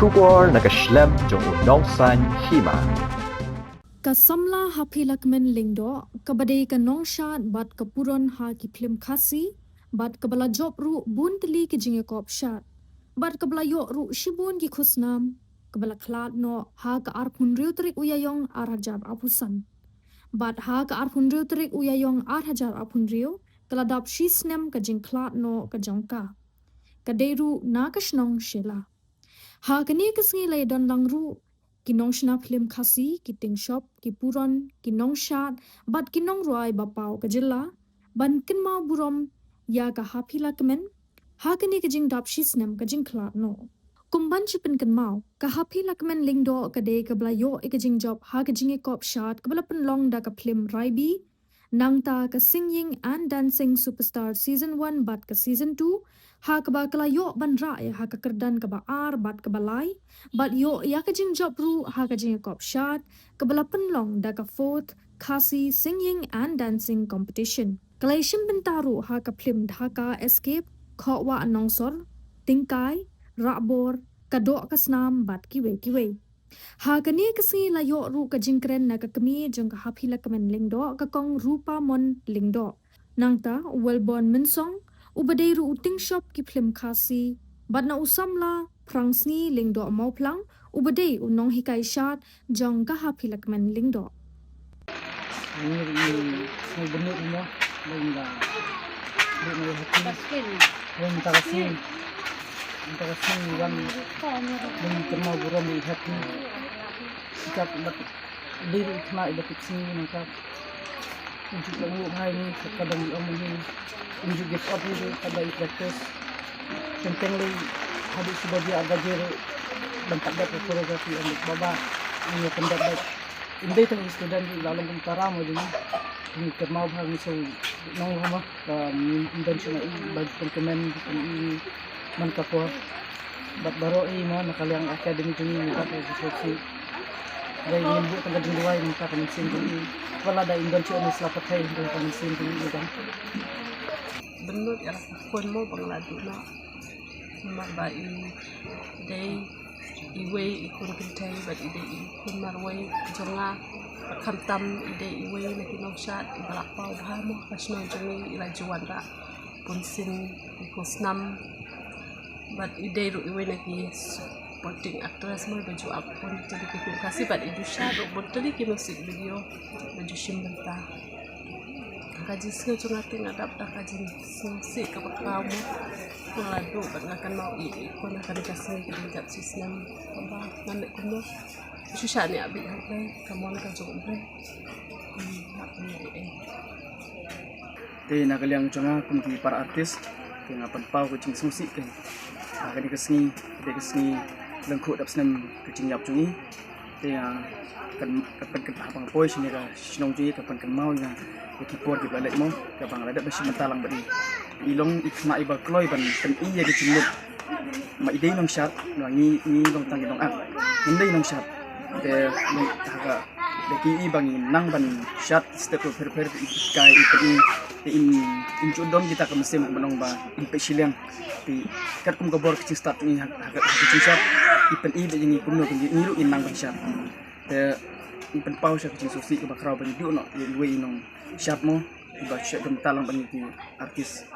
Shubor naga Snem jong Nongshad Hima. Ka Samla Haphilakmen lingdo kabade ka Nongshad bat ka Puron ha ki film khasi bat ka bala job ru buntli ki Jingkhlad shat bat ka bala yo ru shibun ki khusnam ka bala khlad no ha ka arphun riu trik uyayong arhajar apusan bat ha ka arphun riu trik uyayong arhajar apun riu kala dap shi Snem ka Jingkhlad no ka jongka ka deru na ka shnong shela ha kani kasngi lay don langru ki Nongshad film khasi ki Tyngshop ki Puron ki Nongshad bat ki nongroi bapau ka jilla ban Kynmaw Burom ya ka Haphilakmen ha kani ka Jingdap shi Snem ka Jingkhlad no kumban chipen Kynmaw ka Haphilakmen lingdo ka de ka bla yo ka Jingjob ha ka Jingkhlad shat ka bla penlong da ka film raibi nangta ka singing and dancing superstar season 1 bat ka season 2 ha ka ba kala yo ban ra ya ha ka kerdan ka ba ar bat ka balai bat yo ya ka Jingjob ru ha ka Jingkhlad shat ka bala penlong da ka fourth khasi singing and dancing competition kalai shim bentaru ha ka film dhaka escape khawa anongsor tingkai rabor kadok ka snam bat kiwe ha kani kasi la yo ru ka Jingkren na ka kami jong ka Haphilakmen lingdo ka kong rupa mon lingdo nangta welborn minsong ubadei ru Tyngshop ki film khasi bat na usamla prangsni lingdo mauplang ubadei unong hikai shat jong ka Haphilakmen lingdo Kynmaw Burom hati sikap diri kena dapat sini nangkap unjuk lagu hai ni kadang di omong ni unjuk get up ni kada practice tentang lagi habis sudah dia agak jero dan tak dapat koreografi untuk baba ini pendapat indai tang student di dalam utara mo din ni Kynmaw bhag so nong rumah intention bagi pengkemen ini mangkapo bat baro Hima nakaliang academy ini kat instruksi dari minggu tanggal 2 ini kat mesin ini wala da invention ni selapat hai dengan mesin ini kan benut ya kon mo bangladu na mabai dei iwe ikun kintai bat ide ikun marwai jonga khamtam ide iwe na Nongshad balak pau bahamo kasno jongi ila juwanda punsin ikusnam but ide ru iwe lagi supporting actress mo baju apun jadi kita kasih but itu shadow betul ki musik video baju shimbenta kaji skill cuma tengah dapat kaji musik ke kamu peladu akan mau ikut akan kasih kita sistem apa nanti kamu susah ni abis apa kamu nak coba nak liang cuma kumki para artis tengah penpau kucing musik kan akan dikesni lengkuk dap Snem kucing yap cungi tengah kan abang poi sini ka sinong cungi kapan Kynmaw yang kipor di balik mo kapang ada besi mentalang badi ilong ikna iba kloi ban pen iya ke cimut ma ide Nongshad ngi long tang long ak ndai Nongshad de haga de ki bangi nang ban shat step per kai in jodong kita ke mesin menong ba in pesilang di kat kum gobor kecil start ni haga kecil shat ipen i de ni kumno ni lu in nang ban shat de ipen pau shat kecil susi ke bakrau ban du no ye we nong shat mo iba shat bentalang ban artis